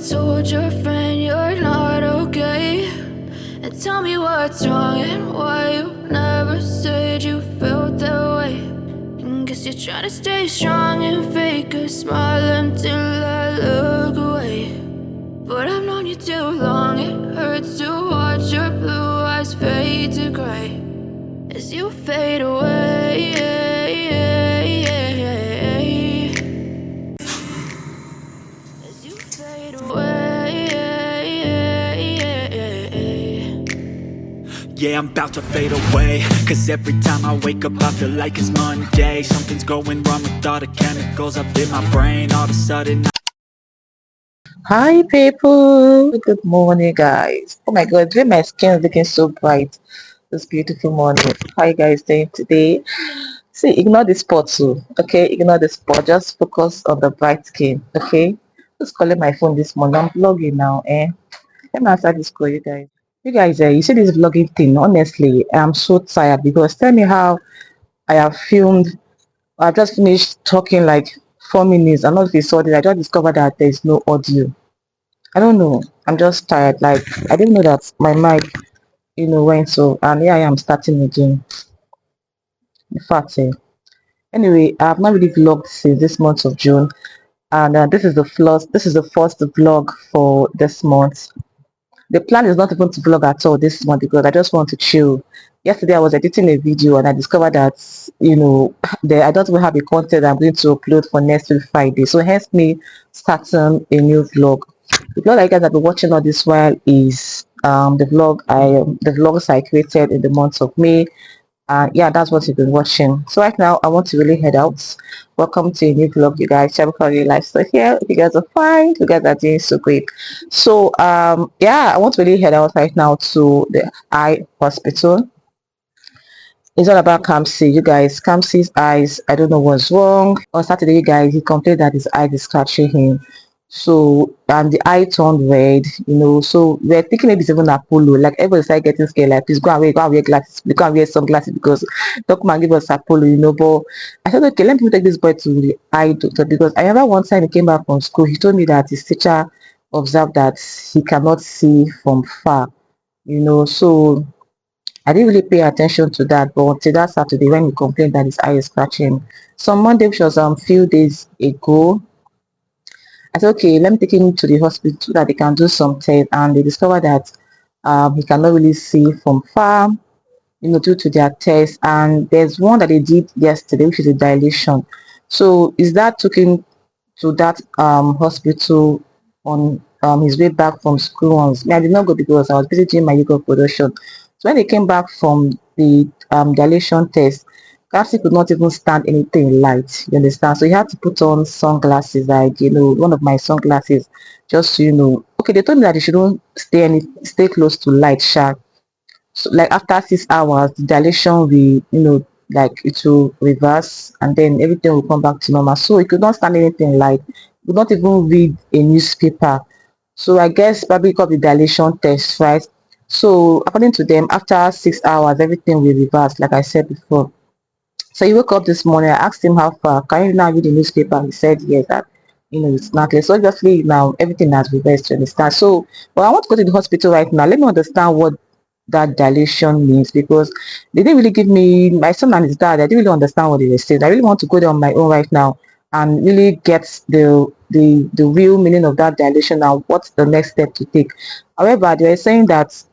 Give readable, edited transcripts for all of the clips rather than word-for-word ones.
told your friend you're not okay? And tell me what's wrong and why you never said you felt that way. And guess you're trying to stay strong and fake a smile until I look away. But I've known you too long, it hurts to watch your blue eyes fade to gray as you fade away. As you fade away. Yeah, I'm about to fade away, cause every time I wake up I feel like it's Monday. Something's going wrong with all the chemicals up in my brain. All of a sudden Hi people, good morning guys. Oh my god, today my skin is looking so bright this beautiful morning. How you guys doing today? See, ignore the spot too, okay? Ignore the spot, just focus on the bright skin, okay? Just calling my phone this morning. I'm vlogging now, eh? Let me answer this call, you guys. You guys, you see this vlogging thing, honestly, I'm so tired because tell me how I have filmed. I've just finished talking like 4 minutes. I'm not if you saw this. I just discovered that there's no audio. I don't know. I'm just tired. Like I didn't know that my mic, went so. And here I am starting again. In fact, anyway, I've not really vlogged since this month of June, and this is the first. This is the first vlog for this month. The plan is not even to vlog at all this month because I just want to chill. Yesterday I was editing a video and I discovered that I don't even have a content I'm going to upload for next week Friday. So hence me starting a new vlog. The vlog I guys have been watching all this while is the vlogs I created in the month of May. Yeah, that's what you've been watching. So right now I want to really head out. Welcome to a new vlog, you guys. Chiamaka life. So here, you guys are fine. You guys are doing so great. So yeah, I want to really head out right now to the eye hospital. It's all about Kamsi, you guys. Kamsi's eyes, I don't know what's wrong. On Saturday, you guys, he complained that his eye is scratching him. So, and the eye turned red, So, we're thinking maybe it's even Apollo. Like, everybody started getting scared. Like, please go and wear glasses. We go and wear sunglasses because Doc man give us Apollo. But I said, okay, let me take this boy to the eye doctor because I remember one time he came back from school, he told me that his teacher observed that he cannot see from far. So I didn't really pay attention to that, but until that Saturday when he complained that his eye is scratching. So Monday, which was few days ago, I said, okay, let me take him to the hospital so that they can do some tests, and they discovered that he cannot really see from far, due to their test. And there's one that they did yesterday, which is a dilation. So is that took him to that hospital on his way back from school once. I did not go because I was busy doing my yoga production. So when they came back from the dilation test, Cassie could not even stand anything light. You understand? So he had to put on sunglasses, like one of my sunglasses, just so Okay, they told me that he shouldn't stay close to light, sharp. So like after 6 hours, the dilation will, like it will reverse and then everything will come back to normal. So he could not stand anything like, he could not even read a newspaper. So I guess probably because the dilation test, right? So according to them, after 6 hours, everything will reverse, like I said before. So he woke up this morning. I asked him how far. Can you now read the newspaper? He said yes, that it's not clear. So obviously now everything has reversed, to understand. So but I want to go to the hospital right now. Let me understand what that dilation means because they didn't really give me my son and his dad. I didn't really understand what they were saying. I really want to go there on my own right now and really get the real meaning of that dilation and what's the next step to take. However, they were saying that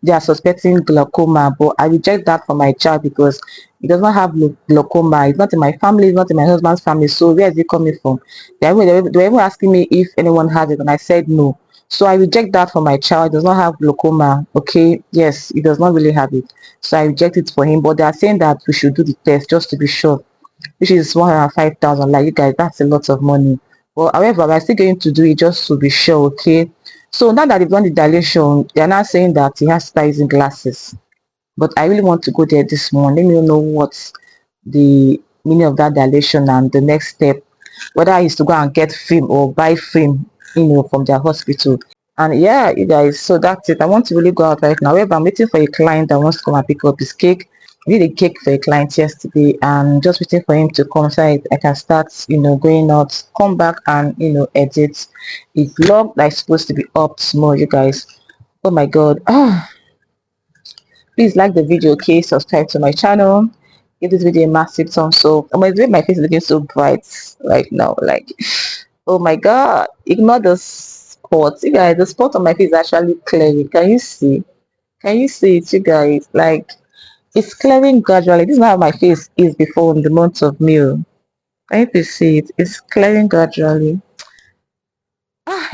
they are suspecting glaucoma, but I reject that for my child because he does not have glaucoma. It's not in my family, it's not in my husband's family. So where is it coming from? They were even asking me if anyone has it, and I said no. So I reject that for my child. He does not have glaucoma. Okay, yes, he does not really have it. So I reject it for him. But they are saying that we should do the test just to be sure, which is 105,000. Like you guys, that's a lot of money. Well, however, we're still going to do it just to be sure. Okay. So now that they've done the dilation, they are now saying that he has to start using glasses. But I really want to go there this morning. Let me know what's the meaning of that dilation and the next step, whether he's to go and get film or buy film, from their hospital. And yeah, you guys, so that's it. I want to really go out right now. However, I'm waiting for a client that wants to come and pick up his cake. did a cake for a client yesterday and just waiting for him to come so I can start, going out, come back and, edit a vlog that's supposed to be up tomorrow, you guys. Oh my god. Please like the video, okay? Subscribe to my channel. Give this video a massive thumbs up. Oh my god, my face is looking so bright right now. Like, oh my god. Ignore the spots. You guys, the spot on my face is actually clearing. Can you see? Can you see it, you guys? Like, it's clearing gradually. This is not how my face is before in the month of May. Can you see it? It's clearing gradually.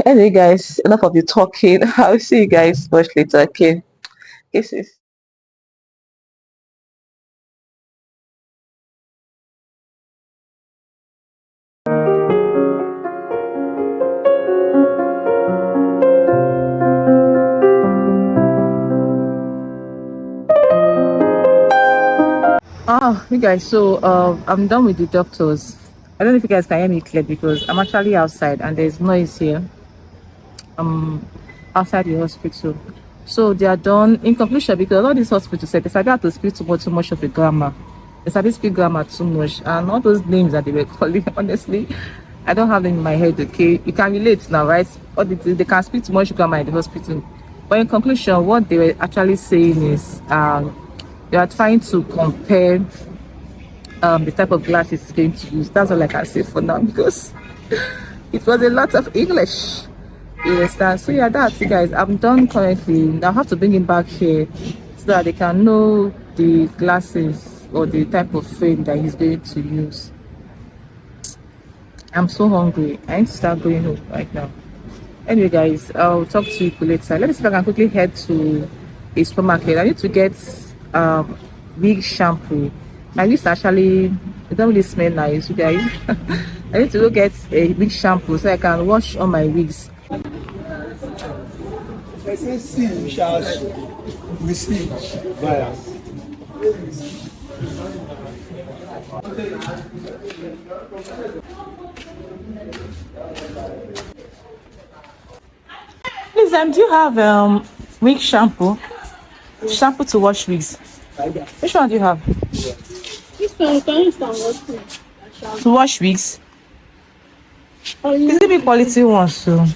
Anyway, guys, enough of you talking. I'll see you guys much later. Okay. Kisses. You guys, so I'm done with the doctors. I don't know if you guys can hear me clear because I'm actually outside and there's noise here. Outside the hospital. So they are done. In conclusion, because all these hospitals said if I got to speak too much of a grammar, if I did speak grammar too much, and all those names that they were calling, honestly, I don't have them in my head. Okay, you can relate now, right? Or they can speak too much grammar in the hospital. But in conclusion, what they were actually saying is they are trying to compare the type of glasses he's going to use. That's all I can say for now because it was a lot of English. You understand? So yeah, that's it, guys. I'm done currently. Now I have to bring him back here so that they can know the glasses or the type of frame that he's going to use. I'm so hungry. I need to start going home right now. Anyway, guys, I'll talk to you later. Let me see if I can quickly head to a supermarket. I need to get wig shampoo. My wigs actually, it don't really smell nice, you guys. I need to go get a wig shampoo so I can wash all my wigs. I say see, we shall we see. Via. Please, do you have wig shampoo? Shampoo to wash wigs. Which one do you have? This one can use and wash it. To wash wigs? Is it big quality one? So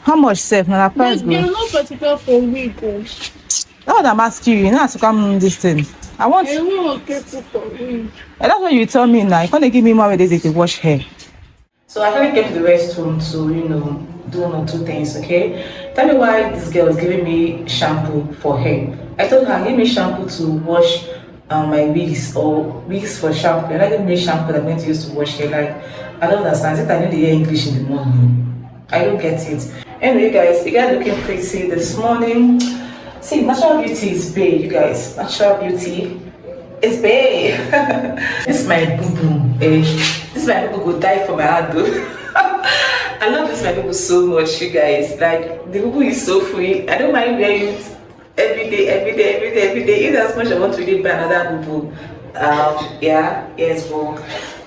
how much safe? Now price But they're go. not particular for wig. That's what I'm asking you. You know to come this thing. I want. I want careful for wig. And that's what you tell me now. You can't give me more days to wash hair. So I actually came to the restroom to, do one or two things, okay? Tell me why this girl is giving me shampoo for hair. I told her, give me shampoo to wash my wigs or wigs for shampoo. You're not giving me shampoo that I'm going to use to wash hair. Like, I don't understand. Is it I need to hear English in the morning? I don't get it. Anyway, guys, you guys looking pretty this morning. See, natural beauty is bae, you guys. Natural beauty is bae. This is my boo-boo. This is my boo-boo go die for my heart though. I love this my boo-boo so much, you guys. Like, the boo-boo is so free. I don't mind wearing it every day, every day, every day, every day. Even as much I want to really buy another boo-boo. Yeah, yes, well,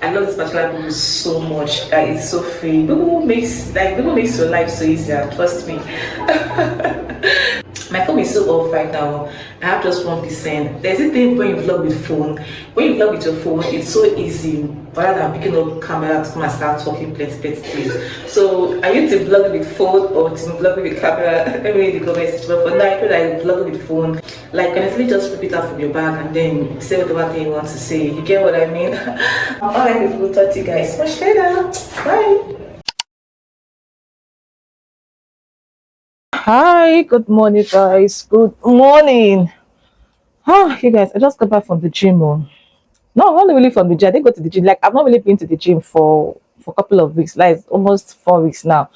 I love this particular boo-boo so much. It's so free. Boo-boo makes your life so easier. Trust me. My phone is so off right now. I have just 1%. There's a thing when you vlog with phone. When you vlog with your phone, it's so easy rather than picking up camera to come and start talking plenty things. So are you to vlog with phone or to vlog with camera? Let me read the comments. But for now, I feel like vlog with phone. Like honestly, just flip it out from your bag and then say whatever thing you want to say. You get what I mean? Alright, people, talk to you guys much later. Bye. Hi, good morning, guys. Good morning. You guys, I just got back from the gym. No, not really from the gym. I didn't go to the gym. Like, I've not really been to the gym for a couple of weeks, like almost 4 weeks now.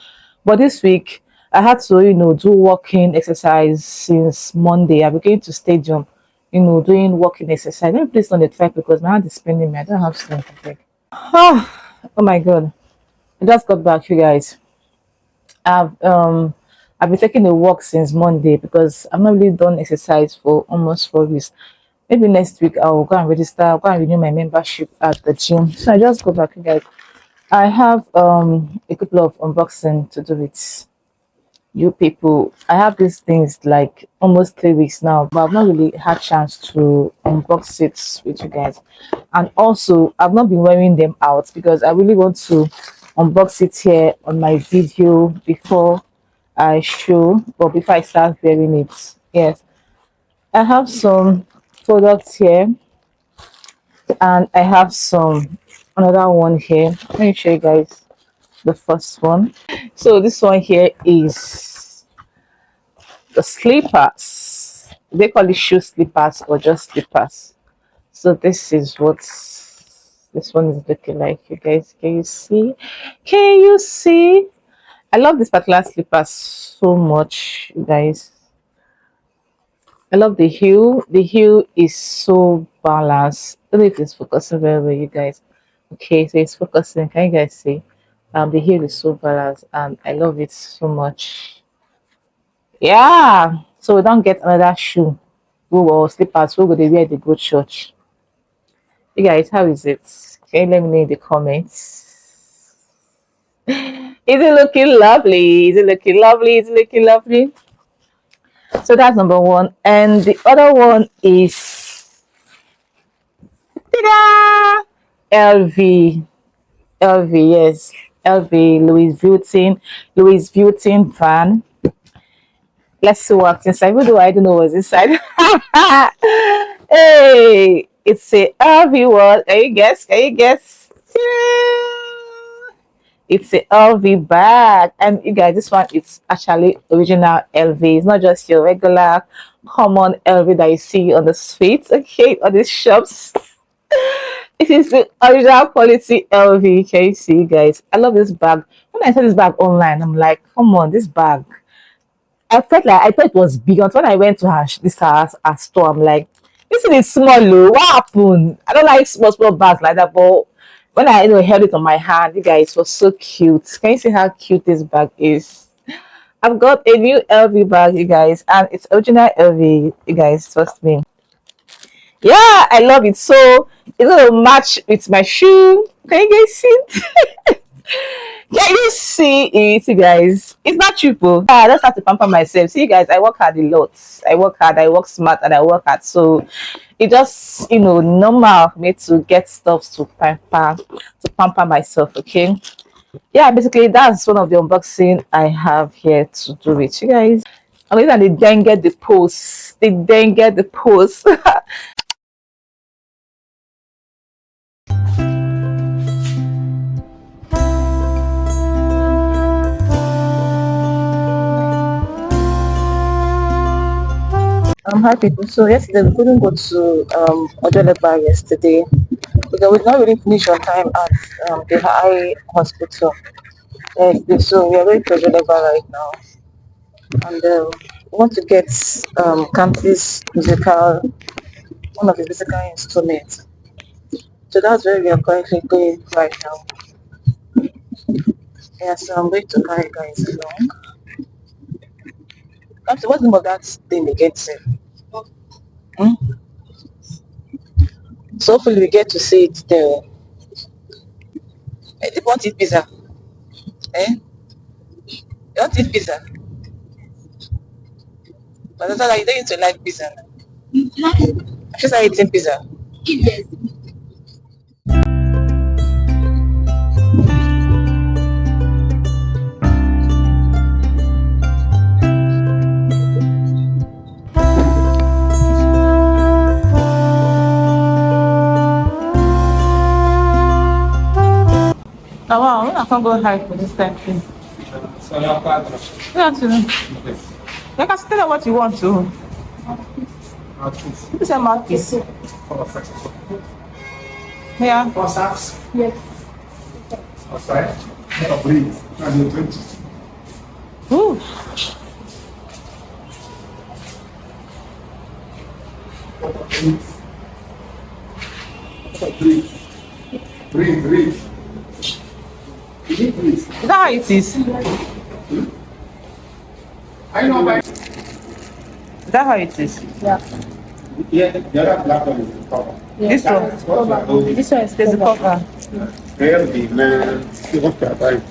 But this week, I had to, do walking exercise since Monday. I began to stadium, doing walking exercise. Let me place on the track because my hand is spinning me. I don't have strength to take. Oh my god. I just got back, you guys. I've been taking a walk since Monday because I've not really done exercise for almost 4 weeks. Maybe next week I'll go and register, I'll go and renew my membership at the gym. So I just go back, you guys. I have a couple of unboxing to do it. you people. I have these things like almost 3 weeks now, but I've not really had chance to unbox it with you guys. And also, I've not been wearing them out because I really want to unbox it here on my video before I show or before I start wearing it. Yes, I have some products here, and I have some another one here. Let me show you guys the first one. So this one here is the slippers. They call it shoe slippers or just slippers. So this is what this one is looking like. You guys, can you see? Can you see? I love this particular slippers so much, you guys. I love the heel. The heel is so balanced. I don't know if it's focusing very well, you guys. Okay, so it's focusing. Can you guys see? The heel is so balanced, and I love it so much. Yeah. So we don't get another shoe. Who or slippers? Who go they wear the go church? You guys, how is it? Can you let me know in the comments? Is it looking lovely? Is it looking lovely? Is it looking lovely? So that's number one. And the other one is ta-da! LV. LV, yes. LV, Louis Vuitton van. Let's see what's inside. Even though I don't know what's inside. Hey, it's a LV one. Can you guess? Can you guess? Ta-da! It's a LV bag, and you guys, this one is actually original LV. It's not just your regular common LV that you see on the streets, okay, on these shops. It is the original quality LV. Can you see, guys? I love this bag. When I saw this bag online, I'm like, come on, this bag. I felt like I thought it was big. Until when I went to her store, I'm like, this is small, oh. What happened? I don't like small bags like that, but when I held it on my hand, you guys, it was so cute. Can you see how cute this bag is? I've got a new LV bag, you guys, and it's original LV, you guys, trust me. Yeah, I love it. So it's gonna match with my shoe. Can you guys see it? Can you see it, you guys? It's not triple. I just have to pamper myself. See, you guys, I work hard a lot. I work hard, I work smart, and I work hard. So it just, normal for me to get stuff to pamper myself, okay? Yeah, basically, that's one of the unboxing I have here to do with you guys. And these are the then get the post. They then get the post. I'm happy. So yesterday we couldn't go to Odeleba yesterday because we did not really finish on time at the high hospital. Yesterday, so we are going to Odeleba right now, and we want to get Country's musical, one of his musical instruments. So that's where we are currently going right now. Yeah, so I'm going to carry guys along. Country, what's the name of that thing they get to? Hmm? So hopefully we get to see it there. They want to eat pizza. Eh? You want to eat pizza? But that's like you don't need to like pizza. I just like eating pizza. Oh wow, I can't go high for this time. Yeah, to you can tell her what you want to. You say Marcus. Yeah. Yes. Ooh. Breathe. Is that how it is? I know my. Is that how it is? Yeah. Yeah, the other black one is the cover. This one. This one is There's a cover. Healthy, man. You have to buy.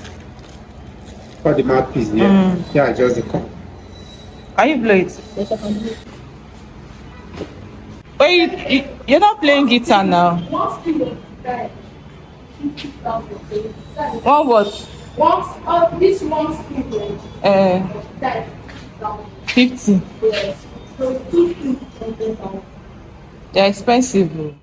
For the mouthpiece, yeah. Yeah, just the cup. Can you blow it? Yes, I can do it. But you're not playing guitar now. One what? This one speaker. 50. Yes. So 50 something. They're expensive. Oh.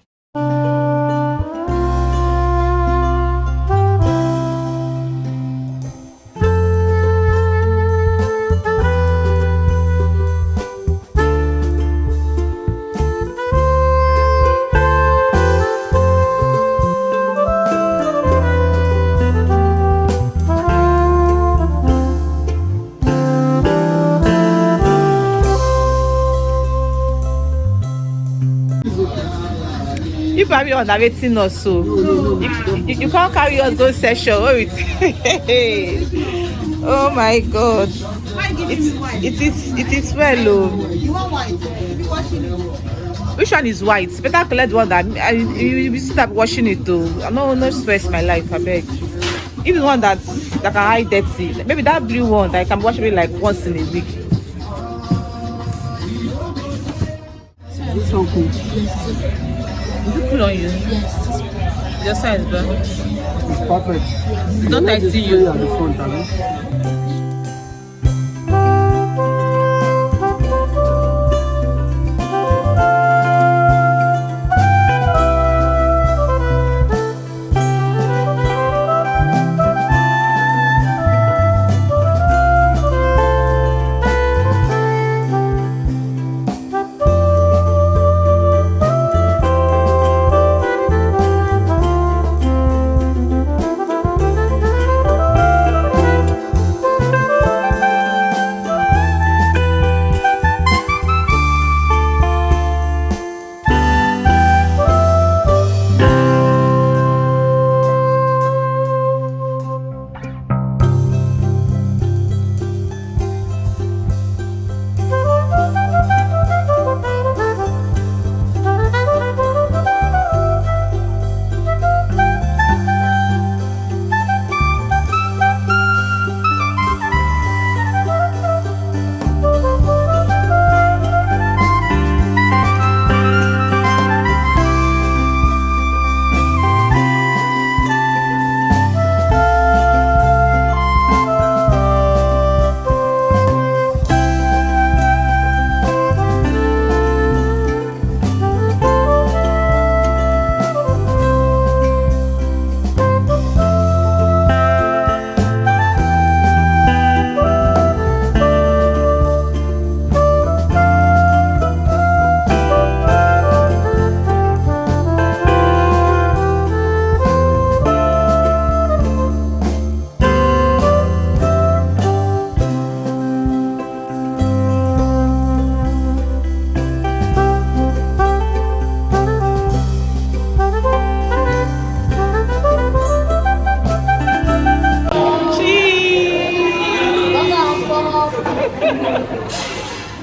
You probably underrating us, so you can't carry us go session. Oh my God! It is well. Oh. You want white? You washing it? Which one is white? Better collect one that you see that washing it though. I'm no stress my life. I beg. Even one that can hide dirty. Maybe that blue one that I can wash maybe like once in a week. It's so cool. Put on you. Yes. Your size, bro. It's perfect. Don't I see you? At the front, I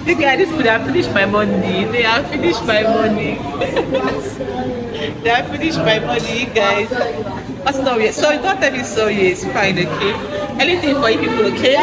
Look at this, they have finished my money. They have finished my money. They have finished my money, guys. What's not yet? So don't tell me sorry, it's fine, okay? Anything for you people, okay?